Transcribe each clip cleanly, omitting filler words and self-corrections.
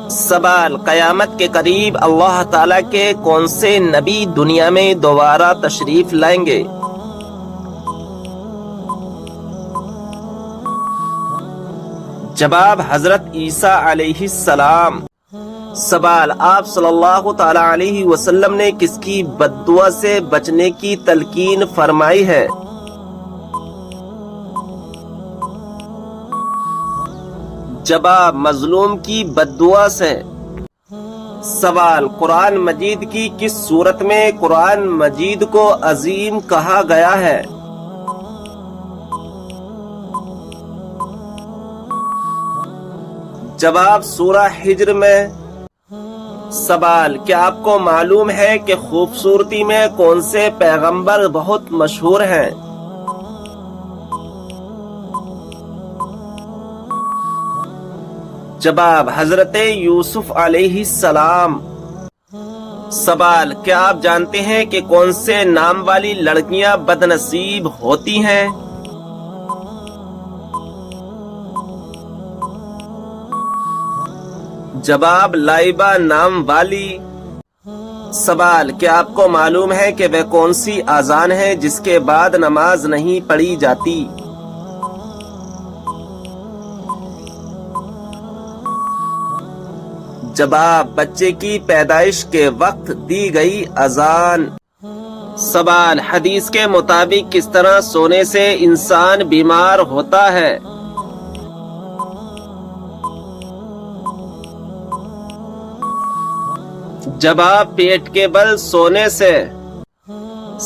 سوال: قیامت کے قریب اللہ تعالیٰ کے کون سے نبی دنیا میں دوبارہ تشریف لائیں گے؟ جواب: حضرت عیسیٰ علیہ السلام۔ سوال: آپ صلی اللہ تعالی علیہ وسلم نے کس کی بد دعا سے بچنے کی تلقین فرمائی ہے؟ جواب: مظلوم کی بد دعا سے۔ سوال: قرآن مجید کی کس صورت میں قرآن مجید کو عظیم کہا گیا ہے؟ جواب: سورہ حجر میں۔ سوال: کیا آپ کو معلوم ہے کہ خوبصورتی میں کون سے پیغمبر بہت مشہور ہیں؟ جواب: حضرت یوسف علیہ السلام۔ سوال: کیا آپ جانتے ہیں کہ کون سے نام والی لڑکیاں بد نصیب ہوتی ہیں؟ جواب: لائبہ نام والی۔ سوال: کیا آپ کو معلوم ہے کہ وہ کون سی اذان ہے جس کے بعد نماز نہیں پڑھی جاتی؟ جواب: بچے کی پیدائش کے وقت دی گئی اذان۔ سوال: حدیث کے مطابق کس طرح سونے سے انسان بیمار ہوتا ہے؟ جواب: پیٹ کے بل سونے سے۔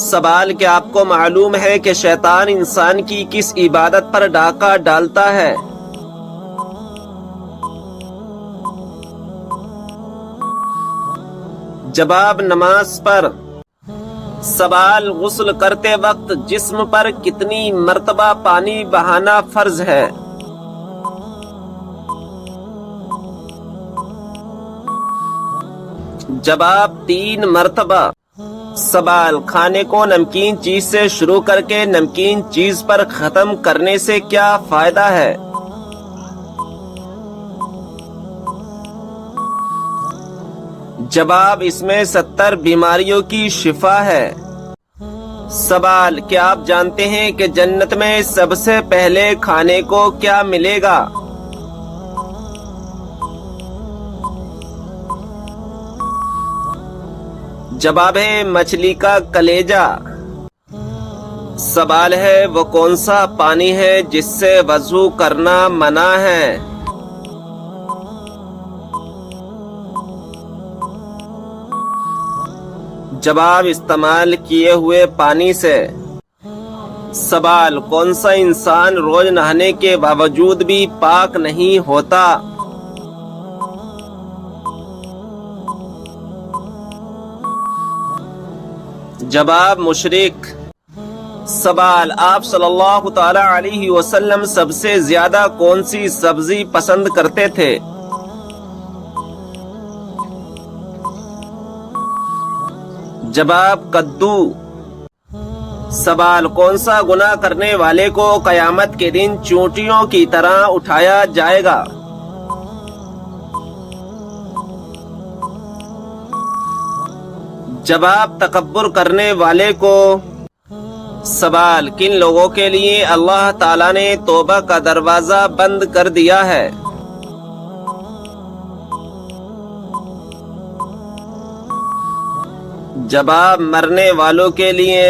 سوال: کیا آپ کو معلوم ہے کہ شیطان انسان کی کس عبادت پر ڈاکہ ڈالتا ہے؟ جواب: نماز پر۔ سوال: غسل کرتے وقت جسم پر کتنی مرتبہ پانی بہانا فرض ہے؟ جواب: 3 مرتبہ۔ سوال: کھانے کو نمکین چیز سے شروع کر کے نمکین چیز پر ختم کرنے سے کیا فائدہ ہے؟ جواب: اس میں 70 بیماریوں کی شفا ہے۔ سوال: کیا آپ جانتے ہیں کہ جنت میں سب سے پہلے کھانے کو کیا ملے گا؟ جواب ہے مچھلی کا کلیجہ۔ سوال ہے وہ کون سا پانی ہے جس سے وضو کرنا منع ہے؟ جواب: استعمال کیے ہوئے پانی سے۔ سوال: کون سا انسان روز نہانے کے باوجود بھی پاک نہیں ہوتا؟ جواب: مشرک۔ سوال: آپ صلی اللہ تعالی علیہ وسلم سب سے زیادہ کون سی سبزی پسند کرتے تھے؟ جواب: کدو۔ سوال: کون سا گناہ کرنے والے کو قیامت کے دن چونٹیوں کی طرح اٹھایا جائے گا؟ جواب: تکبر کرنے والے کو۔ سوال: کن لوگوں کے لیے اللہ تعالیٰ نے توبہ کا دروازہ بند کر دیا ہے؟ جواب: مرنے والوں کے لیے۔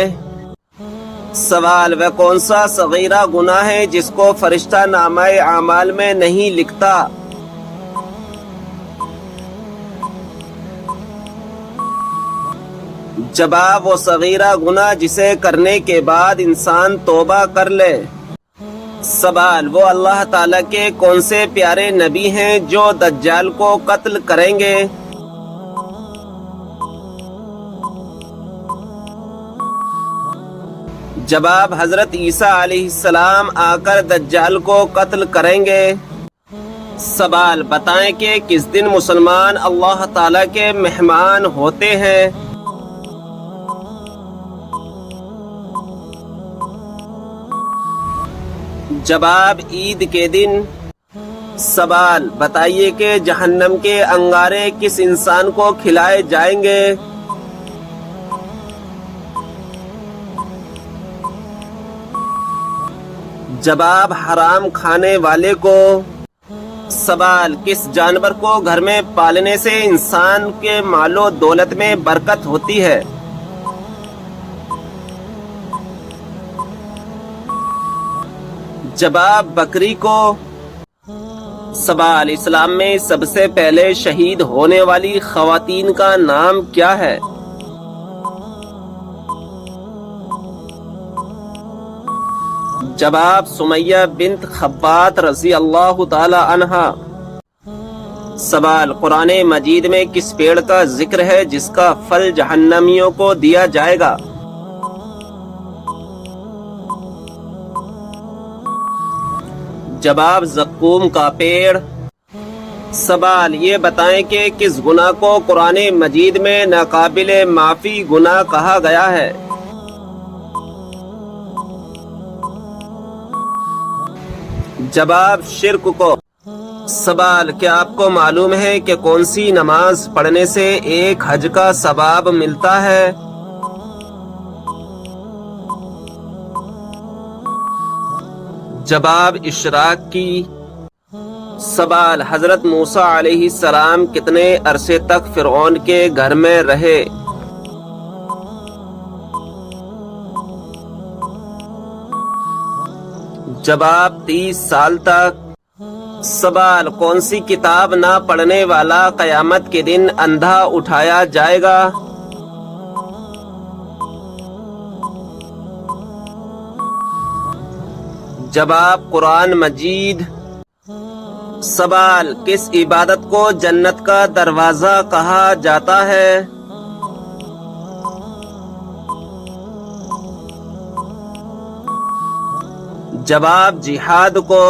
سوال: وہ کون سا صغیرہ گناہ ہے جس کو فرشتہ نامہ اعمال میں نہیں لکھتا؟ جواب: وہ صغیرہ گناہ جسے کرنے کے بعد انسان توبہ کر لے۔ سوال: وہ اللہ تعالیٰ کے کون سے پیارے نبی ہیں جو دجال کو قتل کریں گے؟ جواب: حضرت عیسیٰ علیہ السلام آ کر دجال کو قتل کریں گے۔ سوال: بتائیں کہ کس دن مسلمان اللہ تعالیٰ کے مہمان ہوتے ہیں؟ جواب: عید کے دن۔ سوال بتائیے کہ جہنم کے انگارے کس انسان کو کھلائے جائیں گے؟ جواب حرام کھانے والے کو۔ سوال کس جانور کو گھر میں پالنے سے انسان کے مال و دولت میں برکت ہوتی ہے؟ جواب بکری کو۔ سوال اسلام میں سب سے پہلے شہید ہونے والی خواتین کا نام کیا ہے؟ جواب سمیہ بنت خبات رضی اللہ تعالی عنہا۔ سوال قرآن مجید میں کس پیڑ کا ذکر ہے جس کا پھل جہنمیوں کو دیا جائے گا؟ جواب زقوم کا پیڑ۔ سوال یہ بتائیں کہ کس گناہ کو قرآن مجید میں ناقابل معافی گناہ کہا گیا ہے؟ جواب شرک کو۔ سوال کیا آپ کو معلوم ہے کہ کون سی نماز پڑھنے سے ایک حج کا ثواب ملتا ہے؟ جواب اشراق کی۔ سوال حضرت موسیٰ علیہ السلام کتنے عرصے تک فرعون کے گھر میں رہے؟ جواب 30 سال تک۔ سوال کون سی کتاب نہ پڑھنے والا قیامت کے دن اندھا اٹھایا جائے گا؟ جواب قرآن مجید۔ سوال کس عبادت کو جنت کا دروازہ کہا جاتا ہے؟ جواب جہاد کو۔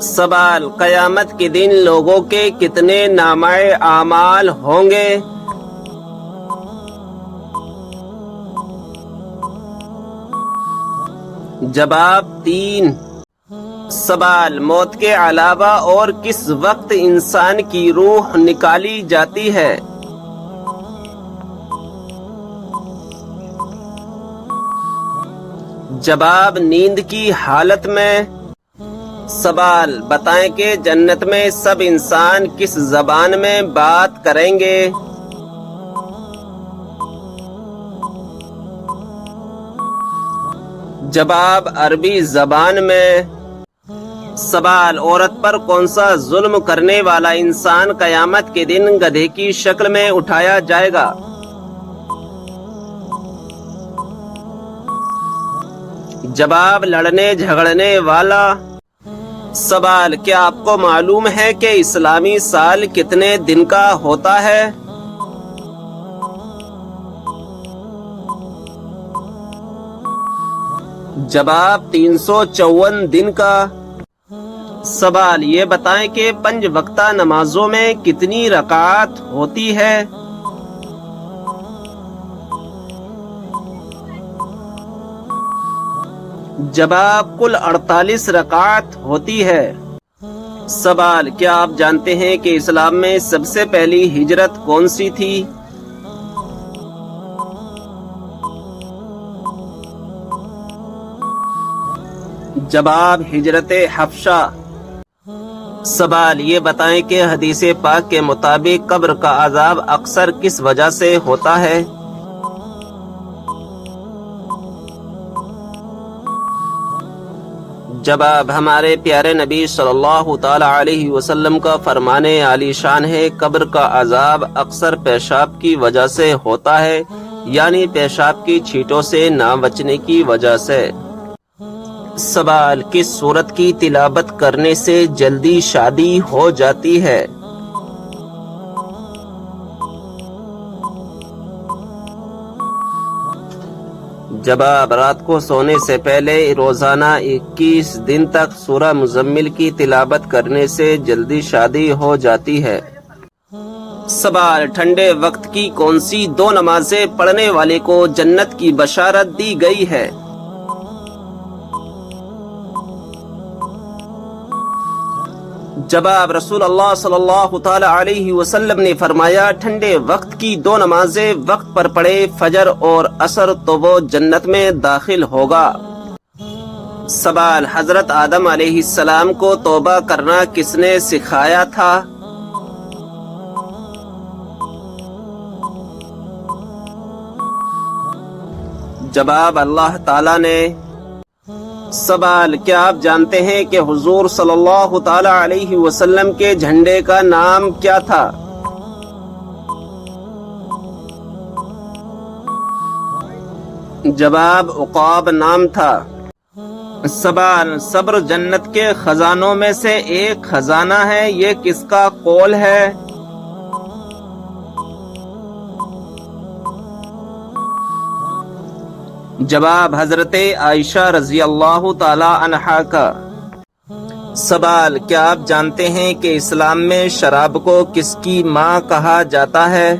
سوال قیامت کے دن لوگوں کے کتنے نامہ اعمال ہوں گے؟ جواب 3۔ سوال موت کے علاوہ اور کس وقت انسان کی روح نکالی جاتی ہے؟ جواب نیند کی حالت میں۔ سوال بتائیں کہ جنت میں سب انسان کس زبان میں بات کریں گے؟ جواب عربی زبان میں۔ سوال عورت پر کون سا ظلم کرنے والا انسان قیامت کے دن گدھے کی شکل میں اٹھایا جائے گا؟ جواب لڑنے جھگڑنے والا۔ سوال کیا آپ کو معلوم ہے کہ اسلامی سال کتنے دن کا ہوتا ہے؟ جواب 354 دن کا۔ سوال یہ بتائیں کہ 5 وقتہ نمازوں میں کتنی رکعات ہوتی ہے؟ جواب کل 48 رکعات ہوتی ہے۔ سوال کیا آپ جانتے ہیں کہ اسلام میں سب سے پہلی ہجرت کون سی تھی؟ جواب ہجرت حبشہ۔ سوال یہ بتائیں کہ حدیث پاک کے مطابق قبر کا عذاب اکثر کس وجہ سے ہوتا ہے؟ جواب ہمارے پیارے نبی صلی اللہ تعالی علیہ وسلم کا فرمان عالی شان ہے، قبر کا عذاب اکثر پیشاب کی وجہ سے ہوتا ہے، یعنی پیشاب کی چھینٹوں سے نہ بچنے کی وجہ سے۔ سوال کس سورت کی تلاوت کرنے سے جلدی شادی ہو جاتی ہے؟ جواب رات کو سونے سے پہلے روزانہ 21 دن تک سورہ مزمل کی تلاوت کرنے سے جلدی شادی ہو جاتی ہے۔ سوال ٹھنڈے وقت کی کون سی 2 نمازیں پڑھنے والے کو جنت کی بشارت دی گئی ہے؟ جواب رسول اللہ صلی اللہ تعالی علیہ وسلم نے فرمایا ٹھنڈے وقت کی 2 نمازیں وقت پر پڑھے فجر اور عصر تو وہ جنت میں داخل ہوگا۔ سوال حضرت آدم علیہ السلام کو توبہ کرنا کس نے سکھایا تھا؟ جواب اللہ تعالیٰ نے۔ سوال کیا آپ جانتے ہیں کہ حضور صلی اللہ تعالی علیہ وسلم کے جھنڈے کا نام کیا تھا؟ جواب عقاب نام تھا۔ سوال صبر جنت کے خزانوں میں سے ایک خزانہ ہے، یہ کس کا قول ہے؟ جواب حضرت عائشہ رضی اللہ تعالی عنہا کا۔ سوال کیا آپ جانتے ہیں کہ اسلام میں شراب کو کس کی ماں کہا جاتا ہے؟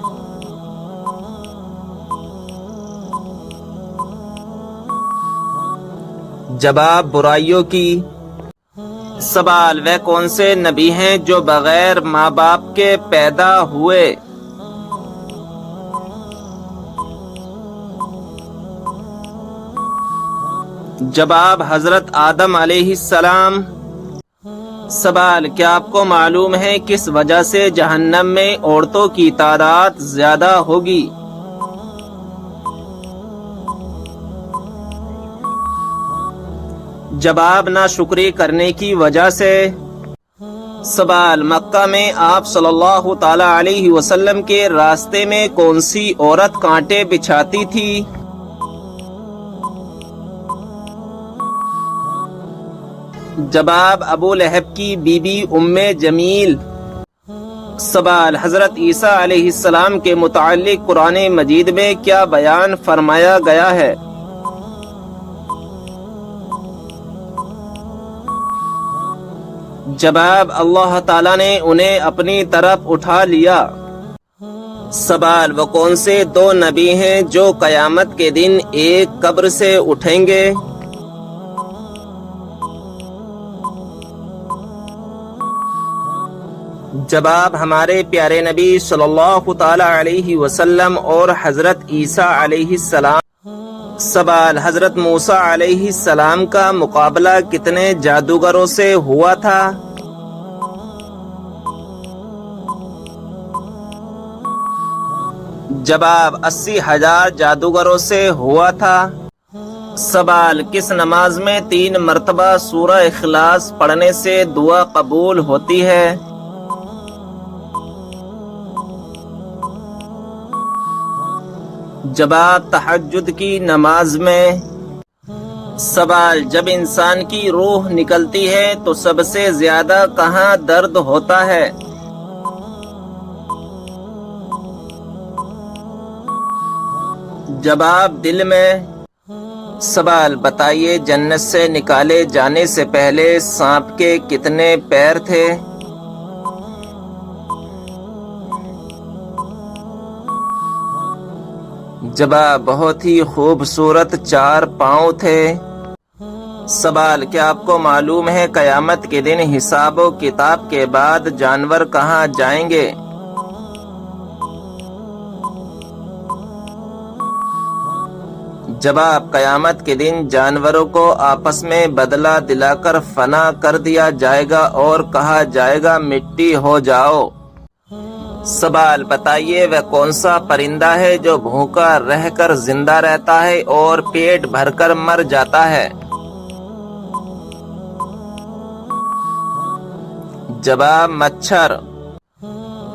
جواب برائیوں کی۔ سوال وہ کون سے نبی ہیں جو بغیر ماں باپ کے پیدا ہوئے؟ جواب حضرت آدم علیہ السلام۔ سوال کیا آپ کو معلوم ہے کس وجہ سے جہنم میں عورتوں کی تعداد زیادہ ہوگی؟ جواب ناشکری کرنے کی وجہ سے۔ سوال مکہ میں آپ صلی اللہ تعالی علیہ وسلم کے راستے میں کون سی عورت کانٹے بچھاتی تھی؟ جواب ابو لہب کی بی بی ام جمیل۔ سوال حضرت عیسیٰ علیہ السلام کے متعلق قرآن مجید میں کیا بیان فرمایا گیا ہے؟ جواب اللہ تعالیٰ نے انہیں اپنی طرف اٹھا لیا۔ سوال وہ کون سے 2 نبی ہیں جو قیامت کے دن ایک قبر سے اٹھیں گے؟ جواب ہمارے پیارے نبی صلی اللہ تعالی علیہ وسلم اور حضرت عیسیٰ علیہ السلام۔ سوال حضرت موسیٰ علیہ السلام کا مقابلہ کتنے جادوگروں سے ہوا تھا؟ جواب 80,000 جادوگروں سے ہوا تھا۔ سوال کس نماز میں 3 مرتبہ سورہ اخلاص پڑھنے سے دعا قبول ہوتی ہے؟ جواب تہجد کی نماز میں۔ سوال جب انسان کی روح نکلتی ہے تو سب سے زیادہ کہاں درد ہوتا ہے؟ جواب دل میں۔ سوال بتائیے جنت سے نکالے جانے سے پہلے سانپ کے کتنے پیر تھے؟ جواب بہت ہی خوبصورت 4 پاؤں تھے۔ سوال کیا آپ کو معلوم ہے قیامت کے دن حساب و کتاب کے بعد جانور کہاں جائیں گے؟ جواب قیامت کے دن جانوروں کو آپس میں بدلہ دلا کر فنا کر دیا جائے گا اور کہا جائے گا مٹی ہو جاؤ۔ سوال بتائیے وہ کون سا پرندہ ہے جو بھوکا رہ کر زندہ رہتا ہے اور پیٹ بھر کر مر جاتا ہے؟ جواب مچھر۔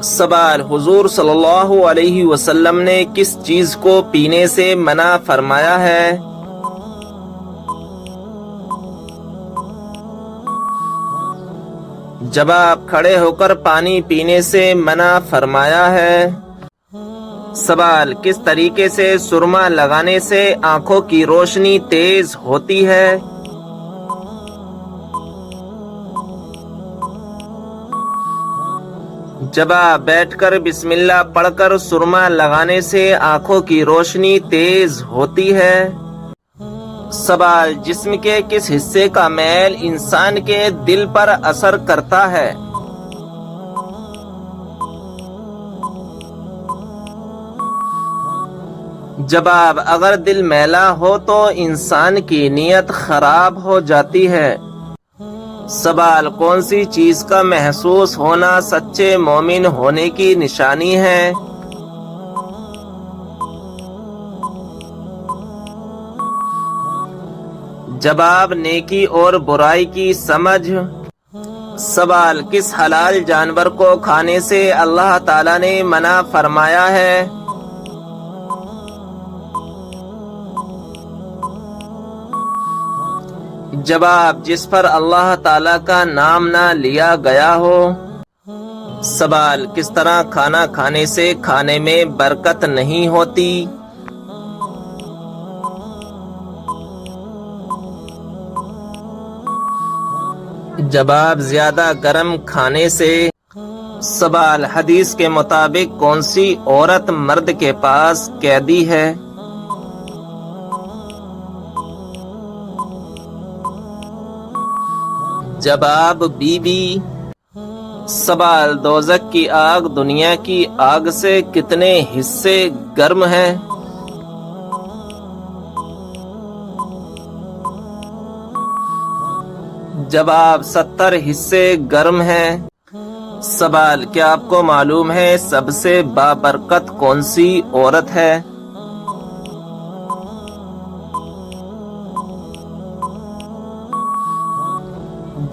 سوال حضور صلی اللہ علیہ وسلم نے کس چیز کو پینے سے منع فرمایا ہے؟ جواب کھڑے ہو کر پانی پینے سے منع فرمایا ہے۔ سوال کس طریقے سے سرما لگانے سے آنکھوں کی روشنی تیز ہوتی ہے؟ جواب بیٹھ کر بسم اللہ پڑھ کر سرما لگانے سے آنکھوں کی روشنی تیز ہوتی ہے۔ سوال جسم کے کس حصے کا میل انسان کے دل پر اثر کرتا ہے؟ جواب: اگر دل میلا ہو تو انسان کی نیت خراب ہو جاتی ہے۔ سوال: کون سی چیز کا محسوس ہونا سچے مومن ہونے کی نشانی ہے؟ جواب: نیکی اور برائی کی سمجھ۔ سوال: کس حلال جانور کو کھانے سے اللہ تعالیٰ نے منع فرمایا ہے؟ جواب: جس پر اللہ تعالیٰ کا نام نہ لیا گیا ہو۔ سوال: کس طرح کھانا کھانے سے کھانے میں برکت نہیں ہوتی؟ جواب: زیادہ گرم کھانے سے۔ سوال: حدیث کے مطابق کون سی عورت مرد کے پاس قیدی ہے؟ جواب: بی بی۔ سوال: دوزخ کی آگ دنیا کی آگ سے کتنے حصے گرم ہے؟ جواب: 70 حصے گرم ہے۔ سوال: کیا آپ کو معلوم ہے سب سے بابرکت کون سی عورت ہے؟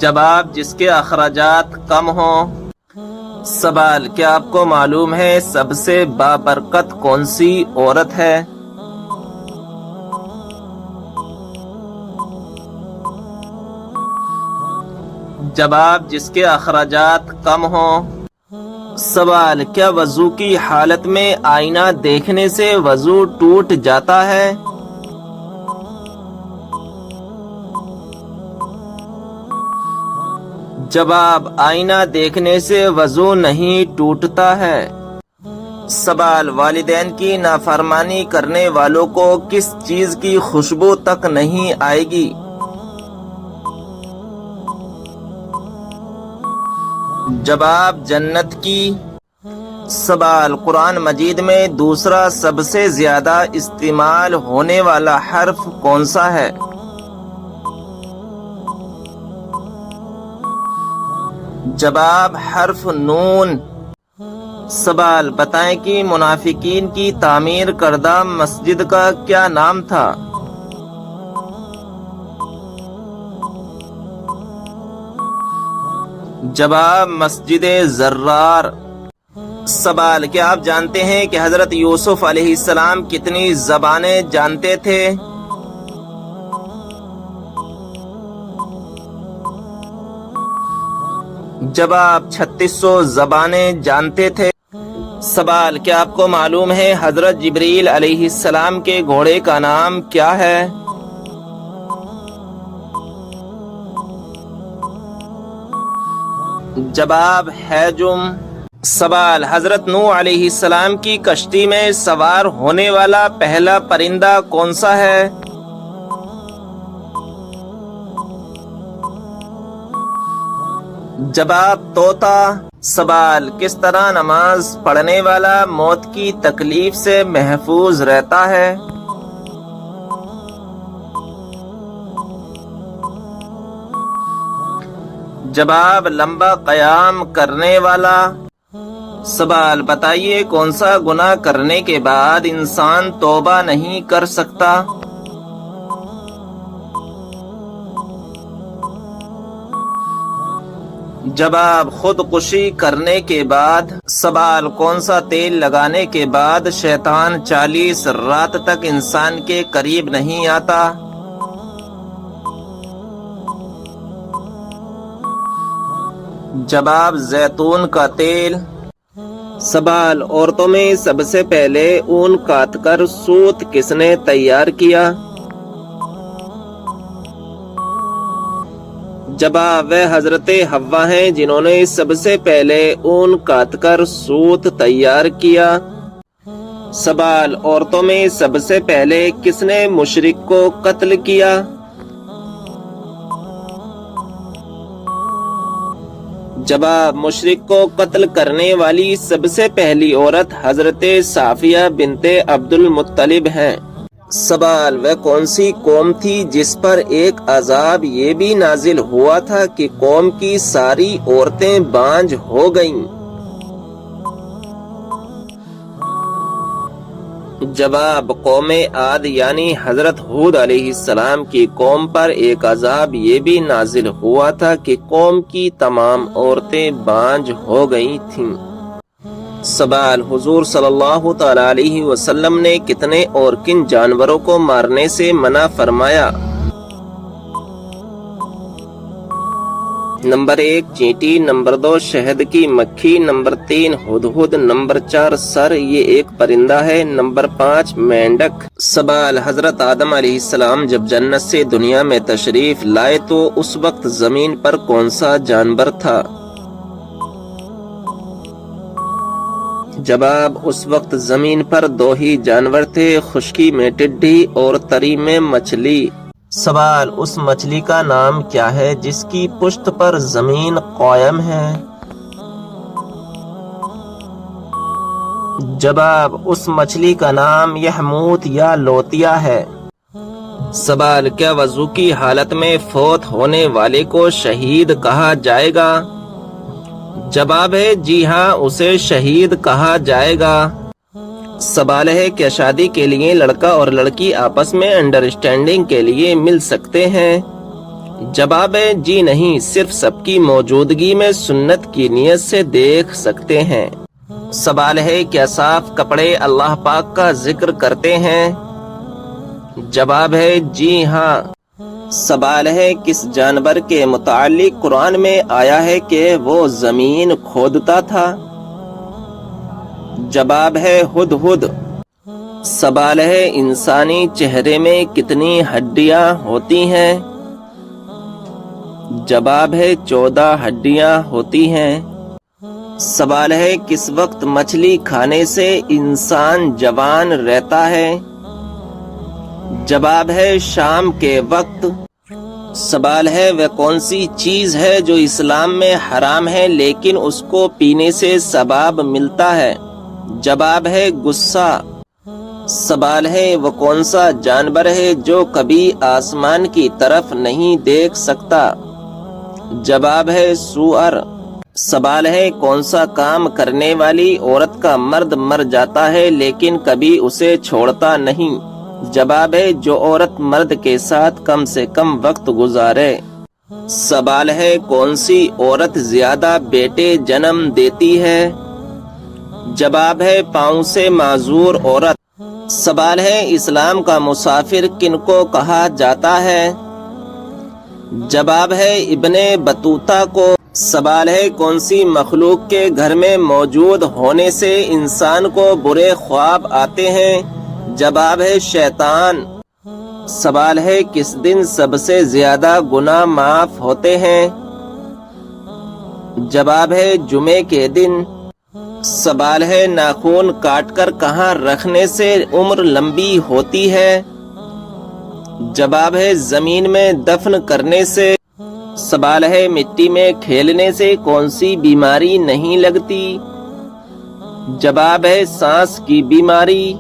جواب: جس کے اخراجات کم ہوں۔ سوال: کیا آپ کو معلوم ہے سب سے بابرکت کون سی عورت ہے؟ جواب: جس کے اخراجات کم ہوں۔ سوال: کیا وضو کی حالت میں آئینہ دیکھنے سے وضو ٹوٹ جاتا ہے؟ جواب: آئینہ دیکھنے سے وضو نہیں ٹوٹتا ہے۔ سوال: والدین کی نافرمانی کرنے والوں کو کس چیز کی خوشبو تک نہیں آئے گی؟ جواب: جنت کی۔ سوال: قرآن مجید میں دوسرا سب سے زیادہ استعمال ہونے والا حرف کون سا ہے؟ جواب: حرف نون۔ سوال: بتائیں کہ منافقین کی تعمیر کردہ مسجد کا کیا نام تھا؟ جواب: مسجد زرار۔ سوال: کیا آپ جانتے ہیں کہ حضرت یوسف علیہ السلام کتنی زبانیں جانتے تھے؟ جواب: 3600 زبانیں جانتے تھے۔ سوال: کیا آپ کو معلوم ہے حضرت جبریل علیہ السلام کے گھوڑے کا نام کیا ہے؟ جواب: حجم۔ سوال: حضرت نوح علیہ السلام کی کشتی میں سوار ہونے والا پہلا پرندہ کون سا ہے؟ جواب: طوطا۔ سوال: کس طرح نماز پڑھنے والا موت کی تکلیف سے محفوظ رہتا ہے؟ جواب: لمبا قیام کرنے والا۔ سوال: بتائیے کون سا گناہ کرنے کے بعد انسان توبہ نہیں کر سکتا؟ جواب: خودکشی کرنے کے بعد۔ سوال: کون سا تیل لگانے کے بعد شیطان 40 رات تک انسان کے قریب نہیں آتا؟ جواب: زیتون کا تیل۔ سوال: عورتوں میں سب سے پہلے اون کاٹ کر سوت کس نے تیار کیا؟ جواب: وہ حضرت حوا ہیں جنہوں نے سب سے پہلے اون کاٹ کر سوت تیار کیا۔ سوال: عورتوں میں سب سے پہلے کس نے مشرک کو قتل کیا؟ جواب مشرک کو قتل کرنے والی سب سے پہلی عورت حضرت صافیہ بنت عبد المطلب ہیں۔ سوال وہ کون سی قوم تھی جس پر ایک عذاب یہ بھی نازل ہوا تھا کہ قوم کی ساری عورتیں بانجھ ہو گئیں؟ جواب قوم عاد یعنی حضرت ہود علیہ السلام کی قوم پر ایک عذاب یہ بھی نازل ہوا تھا کہ قوم کی تمام عورتیں بانجھ ہو گئی تھیں۔ سوال حضور صلی اللہ تعالی علیہ وسلم نے کتنے اور کن جانوروں کو مارنے سے منع فرمایا؟ نمبر 1 چینٹی، نمبر 2 شہد کی مکھی، نمبر 3 ہدہد، نمبر 4 سر یہ ایک پرندہ ہے، نمبر 5 مینڈک۔ سوال حضرت آدم علیہ السلام جب جنت سے دنیا میں تشریف لائے تو اس وقت زمین پر کون سا جانور تھا؟ جواب اس وقت زمین پر 2 ہی جانور تھے، خشکی میں ٹڈی اور تری میں مچھلی۔ سوال اس مچھلی کا نام کیا ہے جس کی پشت پر زمین قائم ہے؟ جواب اس مچھلی کا نام یحموت یا لوتیا ہے۔ سوال کیا وضو کی حالت میں فوت ہونے والے کو شہید کہا جائے گا؟ جواب ہے جی ہاں، اسے شہید کہا جائے گا۔ سوال ہے کیا شادی کے لیے لڑکا اور لڑکی آپس میں انڈرسٹینڈنگ کے لیے مل سکتے ہیں؟ جواب ہے جی نہیں، صرف سب کی موجودگی میں سنت کی نیت سے دیکھ سکتے ہیں۔ سوال ہے کیا صاف کپڑے اللہ پاک کا ذکر کرتے ہیں؟ جواب ہے جی ہاں۔ سوال ہے کس جانور کے متعلق قرآن میں آیا ہے کہ وہ زمین کھودتا تھا؟ جواب ہے ہدہد۔ سوال ہے انسانی چہرے میں کتنی ہڈیاں ہوتی ہیں؟ جواب ہے 14 ہڈیاں ہوتی ہیں۔ سوال ہے کس وقت مچھلی کھانے سے انسان جوان رہتا ہے؟ جواب ہے شام کے وقت۔ سوال ہے وہ کون سی چیز ہے جو اسلام میں حرام ہے لیکن اس کو پینے سے ثواب ملتا ہے؟ جواب ہے غصہ۔ سوال ہے وہ کون سا جانور ہے جو کبھی آسمان کی طرف نہیں دیکھ سکتا؟ جواب ہے سؤر۔ سوال ہے کون سا کام کرنے والی عورت کا مرد مر جاتا ہے لیکن کبھی اسے چھوڑتا نہیں؟ جواب ہے جو عورت مرد کے ساتھ کم سے کم وقت گزارے۔ سوال ہے کون سی عورت زیادہ بیٹے جنم دیتی ہے؟ جواب ہے پاؤں سے معذور عورت۔ سوال ہے اسلام کا مسافر کن کو کہا جاتا ہے؟ جواب ہے ابن بطوطہ کو۔ سوال ہے کون سی مخلوق کے گھر میں موجود ہونے سے انسان کو برے خواب آتے ہیں؟ جواب ہے شیطان۔ سوال ہے کس دن سب سے زیادہ گناہ معاف ہوتے ہیں؟ جواب ہے جمعے کے دن۔ سوال ہے ناخن کاٹ کر کہاں رکھنے سے عمر لمبی ہوتی ہے؟ جواب ہے زمین میں دفن کرنے سے۔ سوال ہے مٹی میں کھیلنے سے کون سی بیماری نہیں لگتی؟ جواب ہے سانس کی بیماری۔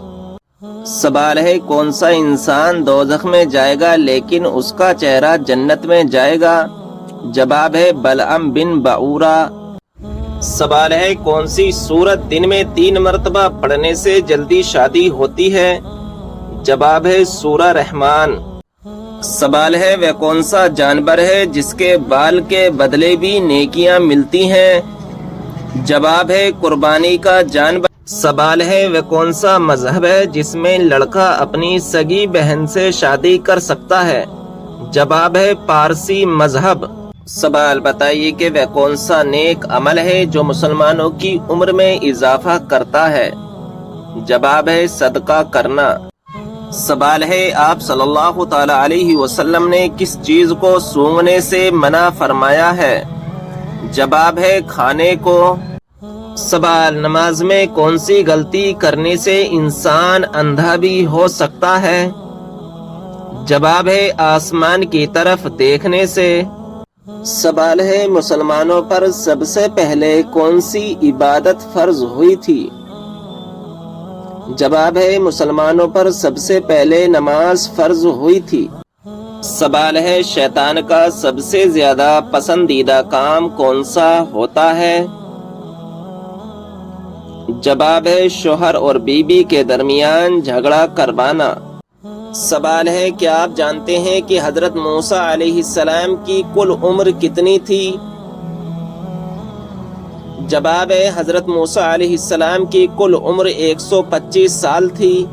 سوال ہے کون سا انسان دوزخ میں جائے گا لیکن اس کا چہرہ جنت میں جائے گا؟ جواب ہے بلعم بن بعورہ۔ سوال ہے کون سی سورت دن میں 3 مرتبہ پڑھنے سے جلدی شادی ہوتی ہے؟ جواب ہے سورہ رحمان۔ سوال ہے وہ کون سا جانور ہے جس کے بال کے بدلے بھی نیکیاں ملتی ہیں؟ جواب ہے قربانی کا جانور۔ سوال ہے وہ کون سا مذہب ہے جس میں لڑکا اپنی سگی بہن سے شادی کر سکتا ہے؟ جواب ہے پارسی مذہب۔ سوال بتائیے کہ وہ کون سا نیک عمل ہے جو مسلمانوں کی عمر میں اضافہ کرتا ہے؟ جواب ہے صدقہ کرنا۔ سوال ہے آپ صلی اللہ تعالی علیہ وسلم نے کس چیز کو سونگھنے سے منع فرمایا ہے؟ جواب ہے کھانے کو۔ سوال نماز میں کون سی غلطی کرنے سے انسان اندھا بھی ہو سکتا ہے؟ جواب ہے آسمان کی طرف دیکھنے سے۔ سوال ہے مسلمانوں پر سب سے پہلے کون سی عبادت فرض ہوئی تھی؟ جواب ہے مسلمانوں پر سب سے پہلے نماز فرض ہوئی تھی۔ سوال ہے شیطان کا سب سے زیادہ پسندیدہ کام کون سا ہوتا ہے؟ جواب ہے شوہر اور بیوی کے درمیان جھگڑا کروانا۔ سوال ہے کیا آپ جانتے ہیں کہ حضرت موسیٰ علیہ السلام کی کل عمر کتنی تھی؟ جواب ہے حضرت موسیٰ علیہ السلام کی کل عمر 125 سال تھی۔